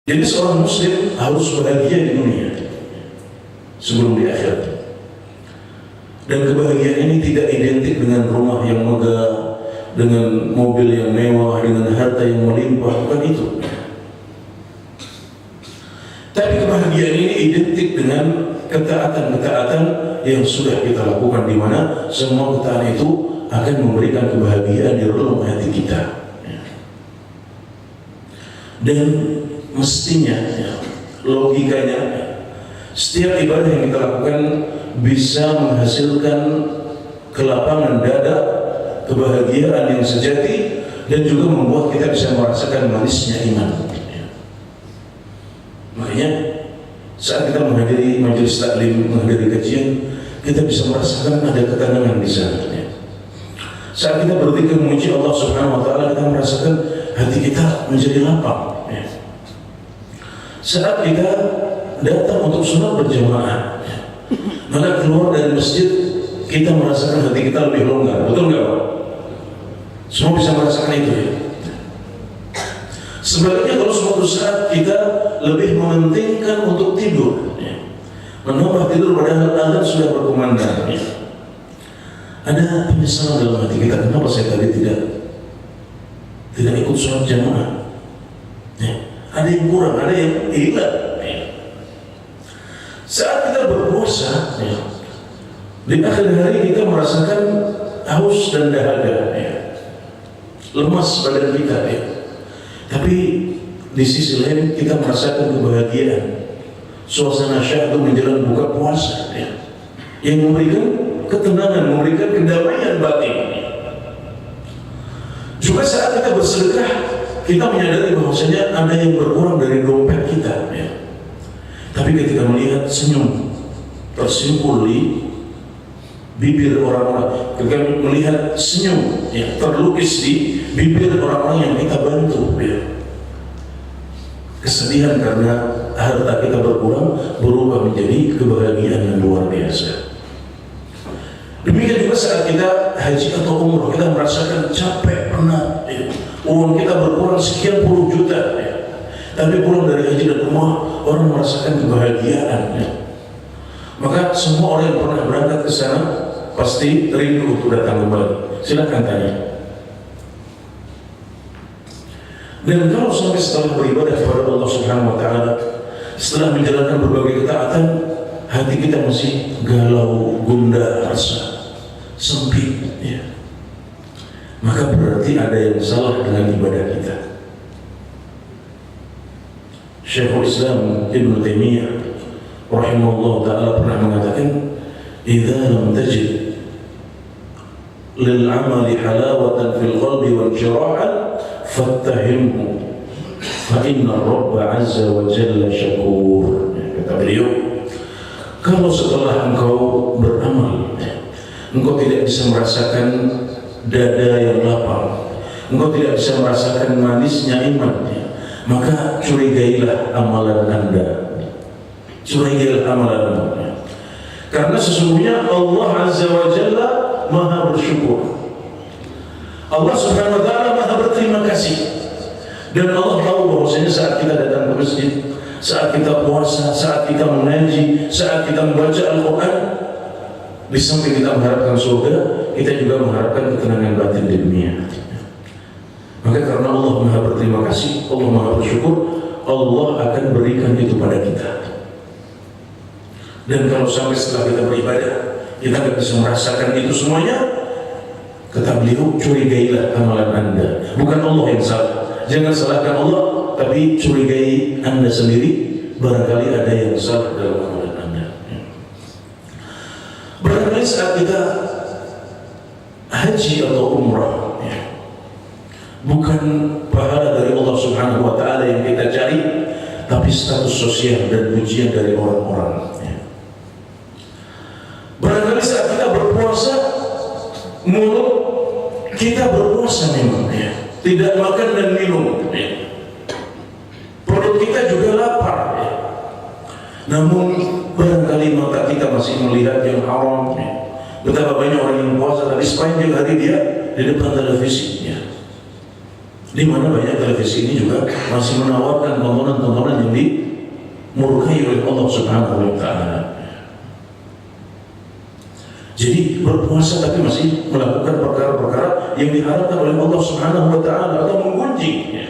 Jadi seorang muslim harus bahagia di dunia sebelum di akhirat. Dan kebahagiaan ini tidak identik dengan rumah yang megah, dengan mobil yang mewah, dengan harta yang melimpah, bukan itu. Tapi kebahagiaan ini identik dengan ketaatan-ketaatan yang sudah kita lakukan, di mana semua ketaatan itu akan memberikan kebahagiaan di relung hati kita. Dan mestinya, logikanya, setiap ibadah yang kita lakukan bisa menghasilkan kelapangan dada, kebahagiaan yang sejati, dan juga membuat kita bisa merasakan manisnya iman. Makanya saat kita menghadiri majelis taklim, menghadiri kajian, kita bisa merasakan ada ketenangan di sana. Saat kita berzikir memuji Allah Subhanahu wa taala, kita merasakan hati kita menjadi lapang. Saat kita datang untuk sholat berjamaah, maka keluar dari masjid kita merasakan hati kita lebih longgar. Betul nggak Pak? Semua bisa merasakan itu ya. Sebaliknya kalau suatu saat kita lebih mementingkan untuk tidur, menambah tidur padahal azan sudah berkumandang, ada penyesalan dalam hati kita. Kenapa saya tadi tidak ikut sholat jamaah? Ada yang kurang, ada yang hilang. Saat kita berpuasa, di akhir hari kita merasakan haus dan dahaga, lemas badan kita. Tapi di sisi lain kita merasakan kebahagiaan, suasana syahdu menjelang buka puasa, yang memberikan ketenangan, memberikan kedamaian batin. Juga saat kita bersedekah, kita menyadari bahwasanya ada yang berkurang dari dompet kita, tapi ketika melihat senyum tersimpul di bibir orang-orang, ketika melihat senyum terlukis di bibir orang-orang yang kita bantu, kesedihan karena harta kita berkurang berubah menjadi kebahagiaan yang luar biasa. Demikian juga saat kita haji atau umroh, kita merasakan capek, penat, uang kita berkurang sekian puluh juta, tapi pulang dari haji dan umroh orang merasakan kebahagiaan. Maka semua orang yang pernah berangkat ke sana pasti rindu untuk datang kembali. Silakan tanya. Dan kalau sampai setelah beribadah kepada Allah Subhanahu wa taala, setelah menjalankan berbagai ketaatan, hati kita masih galau, gundah rasa, sempit, maka berarti ada yang salah dengan ibadah kita. Syekhul Islam Ibn Taimiyah rahimahullah ta'ala pernah mengatakan, idza lam tajid lil amali halawatan fil qalbi wal jirahan fattahimhu fa inna rabba azza wa jalla syakur. Kata beliau, kalau setelah engkau beramal, engkau tidak bisa merasakan dada yang lapang, engkau tidak bisa merasakan manisnya iman, maka curigailah amalan Anda. Curigailah amalan Anda. Karena sesungguhnya Allah Azza wa Jalla Maha bersyukur. Allah Subhanahu wa taala Maha berterima kasih. Dan Allah tahu bahwasanya saat kita datang ke masjid, saat kita puasa, saat kita mengaji, saat kita membaca Al-Quran, di samping kita mengharapkan surga, kita juga mengharapkan ketenangan batin di dunia. Maka karena Allah Maha berterima kasih, Allah Maha bersyukur, Allah akan berikan itu pada kita. Dan kalau sampai setelah kita beribadah, kita tidak bisa merasakan itu semuanya, kata beliau, curigailah amalan Anda. Bukan Allah yang salah. Jangan salahkan Allah, tapi curigai Anda sendiri. Barangkali ada yang salah dalam amalan Anda. Barangkali saat kita haji atau umrah, bukan pahala dari Allah Subhanahu wa taala yang kita cari, tapi status sosial dan pujian dari orang-orang. Barangkali saat kita berpuasa, mulut kita berpuasa memang, tidak makan dan minum, perut kita juga lapar, namun barangkali mata kita masih melihat yang haram. Betapa banyak orang yang puasa tapi sepanjang hari dia di depan televisi, Di mana banyak televisi ini juga masih menawarkan tontonan-tontonan yang dimurkai oleh Allah Subhanahu wa Ta'ala. Jadi berpuasa tapi masih melakukan perkara-perkara yang diharapkan oleh Allah Subhanahu wa Ta'ala atau menggunjing.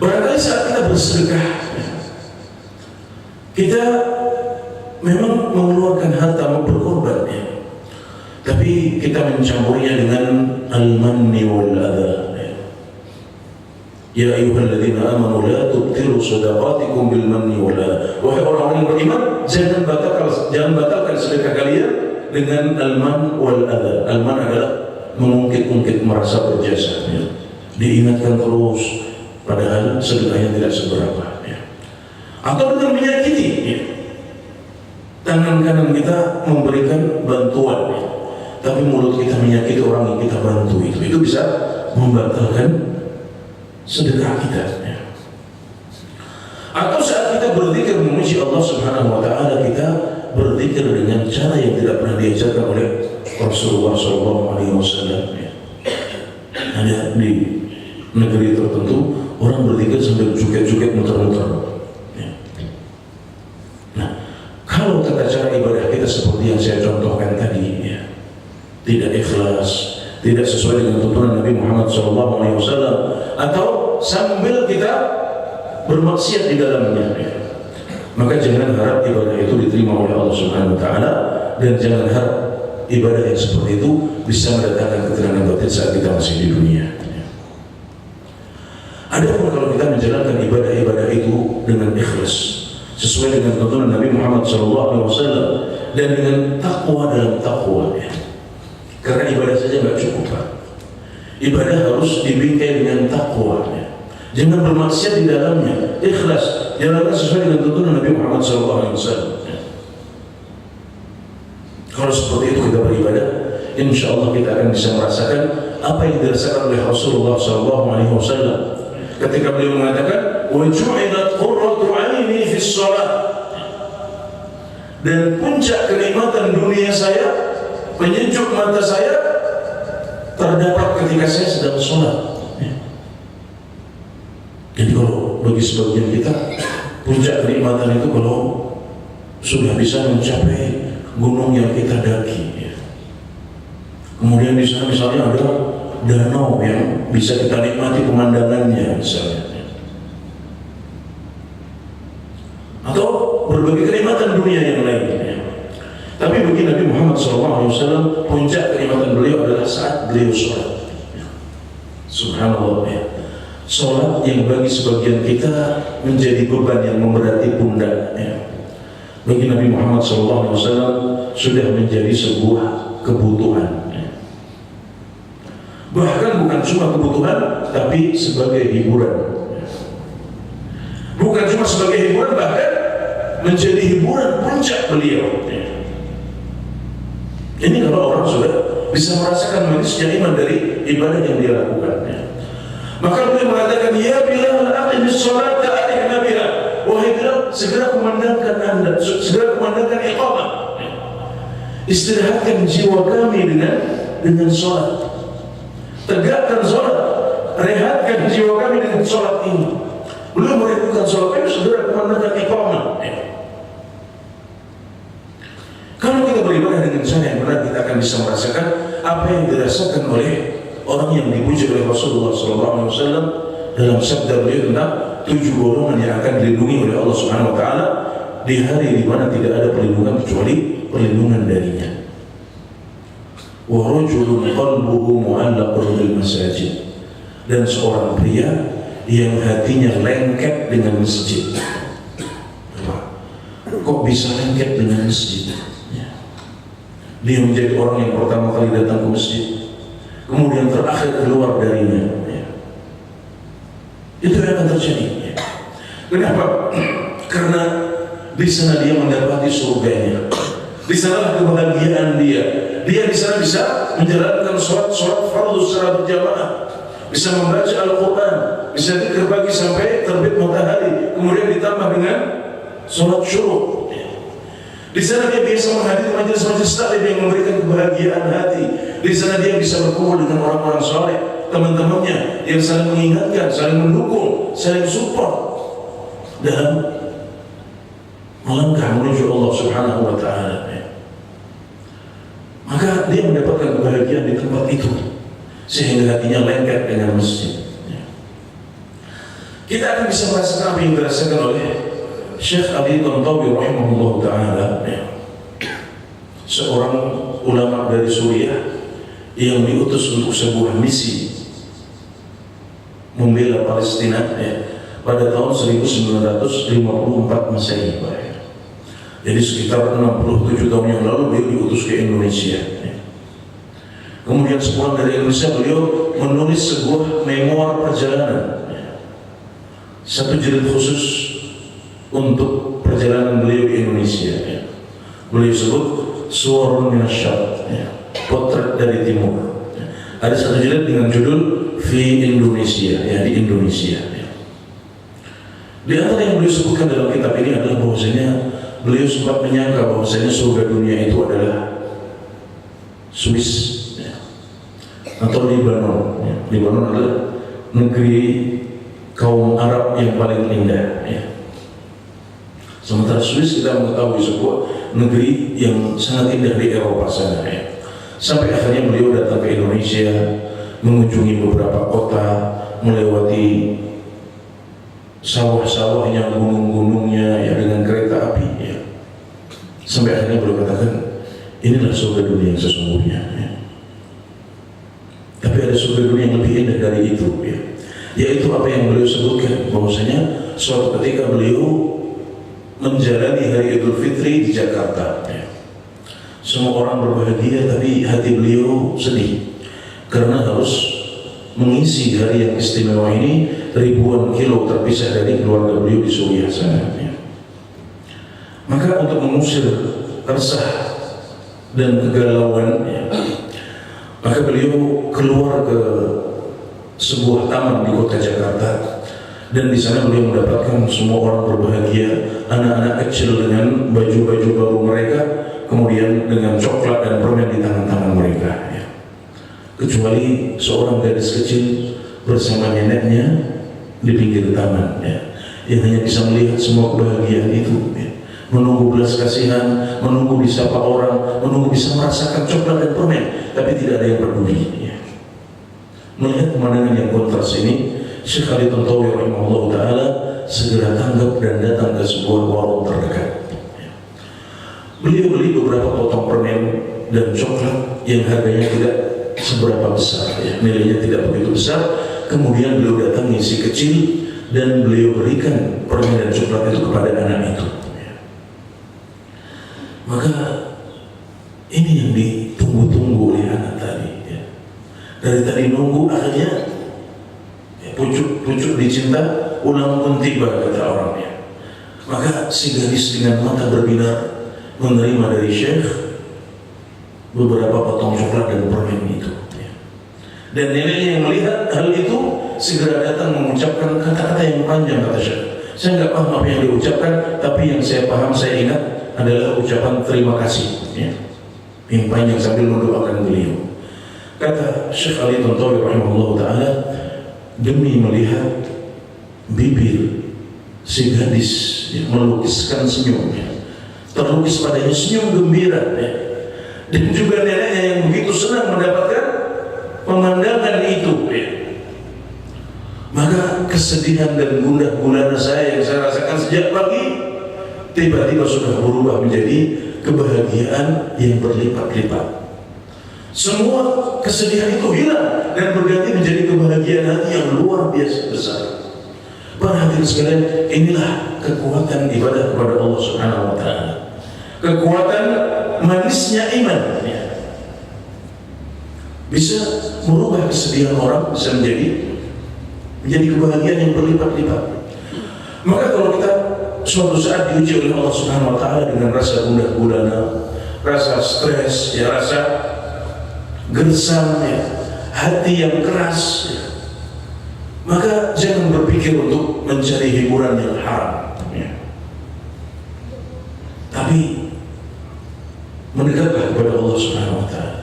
Barangkali saat kita bersedekah, kita memang mengeluarkan harta, berkorban, tapi kita mencampurnya dengan al-manni wal adha. Ya ayyuhalladzina amanu la tubtilu shadaqatikum bil manni wal adha. Wahai orang-orang yang beriman, jangan batalkan sedekah kalian dengan al-man wal adha. Al-man adalah mengungkit-ungkit, merasa berjasa, diingatkan terus padahal sedekahnya tidak seberapa, atau dengan menyakiti, tangan kanan kita memberikan bantuan, tapi mulut kita menyakiti orang yang kita bantu, itu bisa membatalkan sedekah kita. Atau saat kita berzikir memuji Allah Subhanahu wa Ta'ala, kita berzikir dengan cara yang tidak pernah diajarkan oleh Rasulullah SAW. Hanya di negeri tertentu orang berzikir sambil joget-joget, muter-muter. Nah, kalau tata cara ibadah kita seperti yang saya contohkan tadi, tidak ikhlas, tidak sesuai dengan tuntunan Nabi Muhammad SAW, atau sambil kita bermaksiat di dalamnya, maka jangan harap ibadah itu diterima oleh Allah Subhanahu wa Ta'ala, dan jangan harap ibadah yang seperti itu bisa mendatangkan ketenangan batin saat kita masih di dunia. Adapun kalau kita menjalankan ibadah-ibadah itu dengan ikhlas, sesuai dengan tuntunan Nabi Muhammad SAW, dan dengan takwa dalam takwa, karena ibadah saja nggak cukup, Pak. Ibadah harus dibingkai dengan takwa, jangan bermaksiat di dalamnya, ikhlas, jalankan sesuai dengan tuntunan Nabi Muhammad SAW. Kalau seperti itu kita beribadah, insya Allah kita akan bisa merasakan apa yang dirasakan oleh Rasulullah SAW ketika beliau mengatakan, "Waju'ilat qurratu 'aini fi shalah." Dan puncak kenikmatan dunia saya, penyejuk mata saya, terdapat ketika saya sedang sholat. Jadi kalau bagi sebagian kita, puncak kenikmatan itu kalau sudah bisa mencapai gunung yang kita daki, kemudian di sana misalnya ada danau yang bisa kita nikmati pemandangannya misalnya, atau berbagai kenikmatan dunia yang lainnya. Tapi bagi Nabi Muhammad SAW, puncak kenikmatan beliau adalah saat beliau sholat. Subhanallah, sholat yang bagi sebagian kita menjadi beban yang memberati pundak, bagi Nabi Muhammad SAW sudah menjadi sebuah kebutuhan. Bahkan bukan cuma kebutuhan, tapi sebagai hiburan. Bukan cuma sebagai hiburan, bahkan menjadi hiburan puncak beliau. Ini kalau orang sudah bisa merasakan manisnya iman dari ibadah yang dia lakukan. Maka beliau mengatakan, "Ya Bilal, aqimis sholata alaihi biha." Wahai Bilal, segera kumandangkan Anda, segera kumandangkan iqamah. Istirahatkan jiwa kami dengan sholat. Tegakkan sholat, rehatkan jiwa kami dengan sholat ini. Belum merindukan sholat itu, segera kumandangkan iqamah. Kalau kita beribadah dengan cara yang benar, kita akan bisa merasakan apa yang dirasakan oleh orang yang dipuji oleh Rasulullah SAW dalam sabda beliau tentang 7 golongan yang akan dilindungi oleh Allah Subhanahu wa Ta'ala di hari di mana tidak ada perlindungan kecuali perlindungan darinya. Wa rajulun qalbuhu mu'allaqun bil masajid, dan seorang pria yang hatinya lengket dengan masjid. Kok bisa lengket dengan masjid? Dia menjadi orang yang pertama kali datang ke masjid, kemudian terakhir keluar darinya. Itu yang akan terjadi. Kenapa? Karena di sana dia mendapati surganya. Di sanalah kebahagiaan dia. Dia di sana bisa menjalankan sholat fardu secara berjamaah, bisa membaca Al-Quran, bisa zikir pagi sampai terbit matahari, kemudian ditambah dengan sholat syuruk. Di sana dia biasa menghadiri majelis-majelis taklim yang memberikan kebahagiaan hati. Di sana dia bisa berkumpul dengan orang-orang saleh, teman-temannya, yang saling mengingatkan, saling mendukung, saling support dalam melangkah menuju Allah Subhanahu wa Ta'ala. Maka dia mendapatkan kebahagiaan di tempat itu, sehingga hatinya lengket dengan masjid. Kita akan bisa merasakan apa yang dirasakan oleh Syekh Ali Tantawi rahimahullah ta'ala, seorang ulama dari Suriah yang diutus untuk sebuah misi membela Palestina pada tahun 1954 Masehi. Jadi sekitar 67 tahun yang lalu beliau diutus ke Indonesia. Kemudian sepulang dari Indonesia beliau menulis sebuah memoir perjalanan, satu jilid khusus untuk perjalanan beliau di Indonesia. Beliau sebut Suwarun Minasyarq, potret dari timur. Ada satu jilid dengan judul Fi Indonesia, di Indonesia. Di antara yang beliau sebutkan dalam kitab ini adalah bahwasanya beliau sempat menyangka bahwasanya surga dunia itu adalah Swiss atau Libanon. Libanon adalah negeri kaum Arab yang paling indah. Sementara Swiss kita mengetahui sebuah negeri yang sangat indah di Eropa sana. Sampai akhirnya beliau datang ke Indonesia, mengunjungi beberapa kota, melewati sawah-sawahnya, gunung-gunungnya, dengan kereta api. Sampai akhirnya beliau katakan, inilah surga dunia yang sesungguhnya. Tapi ada surga dunia yang lebih indah dari itu, yaitu apa yang beliau sebutkan, bahwasanya suatu ketika beliau menjalani hari Idul Fitri di Jakarta. Semua orang berbahagia, tapi hati beliau sedih karena harus mengisi hari yang istimewa ini ribuan kilo terpisah dari keluarga beliau di Suriah sana. Maka untuk mengusir resah dan kegalauan, maka beliau keluar ke sebuah taman di kota Jakarta, dan di sana beliau mendapatkan semua orang berbahagia, anak-anak kecil dengan baju-baju baru mereka, kemudian dengan coklat dan permen di tangan-tangan mereka. Kecuali seorang gadis kecil bersama neneknya di pinggir taman, yang hanya bisa melihat semua kebahagiaan itu, menunggu belas kasihan, menunggu disapa orang, menunggu bisa merasakan coklat dan permen, tapi tidak ada yang peduli. Melihat pemandangan yang kontras ini, Syekh Ali Tantawi rahimahullah ta'ala segera tanggap dan datang ke sebuah warung terdekat. Beliau beli beberapa potong permen dan coklat yang harganya tidak seberapa besar, nilainya tidak begitu besar. Kemudian beliau datangi si kecil dan beliau berikan permen dan coklat itu kepada anak itu. Maka ini yang ditunggu-tunggu oleh anak tadi. Dari tadi nunggu, akhirnya pucuk dicinta, ulang pun tiba, kata orangnya. Maka si gadis dengan mata berbinar menerima dari Syekh beberapa potong coklat dan permen itu. Dan neneknya yang melihat hal itu segera datang mengucapkan kata-kata yang panjang, kata Syekh. Saya nggak paham apa yang diucapkan, tapi yang saya paham, saya ingat adalah ucapan terima kasih, yang panjang sambil mendoakan beliau. Kata Syekh Ali Tantawi rahimahullah ta'ala, demi melihat bibir si gadis melukiskan senyumnya, terlukis padanya senyum gembira, dan juga neneknya yang begitu senang mendapatkan pemandangan itu, maka kesedihan dan gundah gulana saya yang saya rasakan sejak pagi tiba-tiba sudah berubah menjadi kebahagiaan yang berlipat-lipat. Semua kesedihan itu hilang dan berganti menjadi kebahagiaan hati yang luar biasa besar. Para hadirin sekalian, inilah kekuatan ibadah kepada Allah Subhanahu wa ta'ala. Kekuatan manisnya iman, bisa merubah kesedihan orang, bisa menjadi kebahagiaan yang berlipat-lipat. Maka kalau kita suatu saat diuji oleh Allah Subhanahu wa ta'ala dengan rasa gundah gulana, rasa stres, rasa gersang, hati yang keras, maka jangan berpikir untuk mencari hiburan yang haram, tapi mendegatlah kepada Allah Subhanahu wa ta'ala.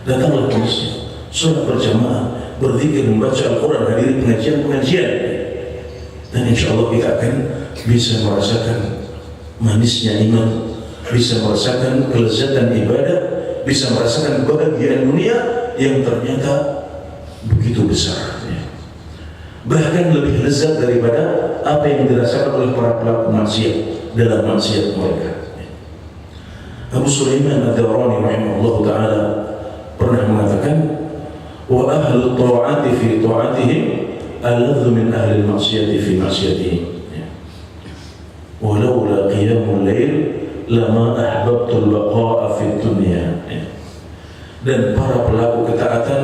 Datanglah ke masjid, sholat berjamaah, berzikir, membaca Al-Quran, hadiri pengajian-pengajian, dan insya Allah kita akan bisa merasakan manisnya iman, bisa merasakan kelezatan ibadah, bisa merasakan kebahagiaan dunia yang ternyata begitu besar, bahkan lebih lezat daripada apa yang dirasakan oleh para pelaku maksiat dalam maksiat mereka. Abu Sulaiman Ad-Darani rahimahullah ta'ala pernah mengatakan, wa ahlu ta'ati fi ta'atihim aladhu min ahli maksiati fi maksiatihim, walaula qiyamul lail lama ahbabtul baqa'a fi dunya. Dan para pelaku ketaatan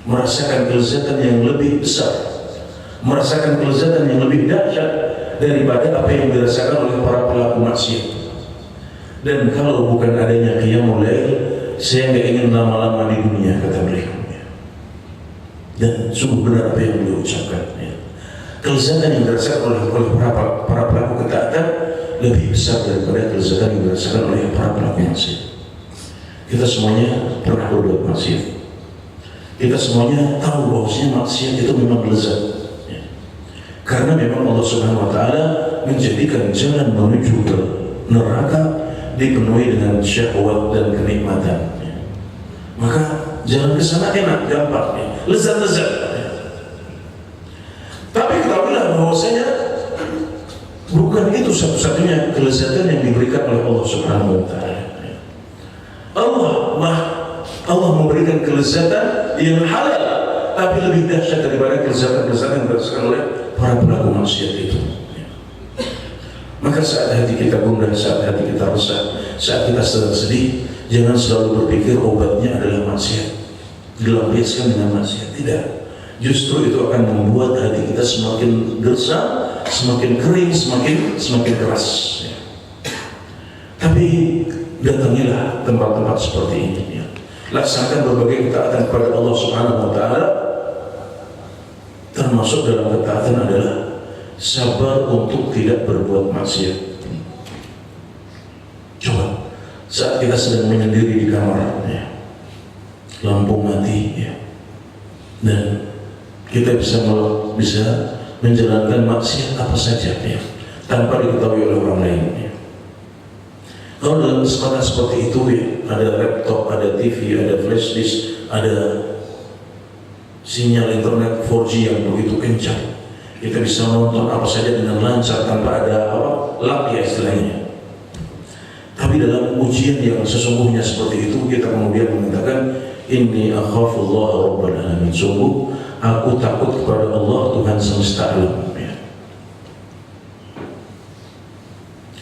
merasakan kelezatan yang lebih besar, merasakan kelezatan yang lebih dahsyat daripada apa yang dirasakan oleh para pelaku maksiat. Dan kalau bukan adanya qiyamul lail, saya nggak ingin lama-lama di dunia, kata beliau. Dan sungguh benar apa yang beliau ucapkan. Kelezatan yang dirasakan oleh para pelaku ketaatan lebih besar daripada kelezatan yang dirasakan oleh para pelaku maksiat. Kita semuanya pernah berbuat maksiat. Kita semuanya tahu bahwasanya maksiat itu memang lezat, karena memang Allah Subhanahu wa Ta'ala menjadikan jalan menuju ke neraka dipenuhi dengan syahwat dan kenikmatan. Maka jalan ke sana enak, gampang, lezat-lezat. Tapi ketahuilah bahwasanya bukan itu satu-satunya kelezatan yang diberikan oleh Allah Subhanahu wa Ta'ala. Allah memberikan kelezatan yang halal, tapi lebih dahsyat daripada kelezatan-kelezatan yang dirasakan oleh para pelaku maksiat itu. Maka saat hati kita gundah, saat hati kita resah, saat kita sedang sedih, jangan selalu berpikir obatnya adalah maksiat, dilampiaskan dengan maksiat. Tidak, justru itu akan membuat hati kita semakin gersang, semakin kering, semakin keras. Tapi datangilah tempat-tempat seperti ini, laksanakan berbagai ketaatan kepada Allah Subhanahu wa Ta'ala. Termasuk dalam ketaatan adalah sabar untuk tidak berbuat maksiat. Coba saat kita sedang menyendiri di kamar, lampu mati, dan kita bisa menjalankan maksiat apa saja, tanpa diketahui oleh orang lain. Kalau dalam kesempatan seperti itu, ada laptop, ada TV, ada flash disk, ada sinyal internet 4G yang begitu kencang, kita bisa nonton apa saja dengan lancar tanpa ada lag, istilahnya. Tapi dalam ujian yang sesungguhnya seperti itu, kita kemudian mengatakan, inni akhafullah rabbal alamin, sungguh aku takut kepada Allah, Tuhan semesta alam.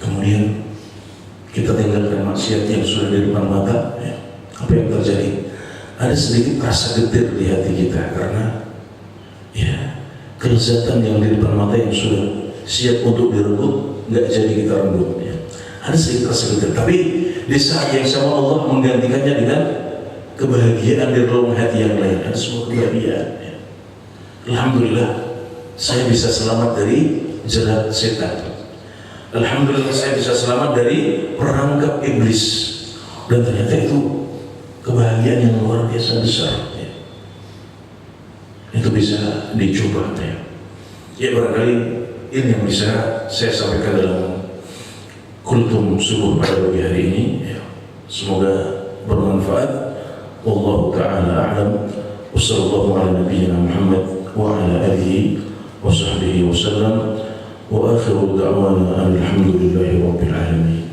Kemudian kita tinggalkan maksiat yang sudah di depan mata, apa yang terjadi? Ada sedikit rasa getir di hati kita, karena kelezatan yang di depan mata yang sudah siap untuk direbut nggak jadi kita rebut. Ada sedikit rasa getir, tapi di saat yang sama Allah menggantikannya dengan kebahagiaan di dalam hati yang lain. Ada sebuah kebahagiaan. Alhamdulillah, saya bisa selamat dari jerat setan. Alhamdulillah, saya bisa selamat dari perangkap iblis. Dan ternyata itu kebahagiaan yang luar biasa besar. Itu bisa dicoba. Ya barangkali ini yang bisa saya sampaikan dalam kultum subuh pada pagi hari ini. Semoga bermanfaat. Wallahu ta'ala a'lam. Wassallallahu ala nabiyyina Muhammad wa ala alihi wa sahbihi wa sallam. Wa akhiru da'wana alhamdulillahi rabbil alamin.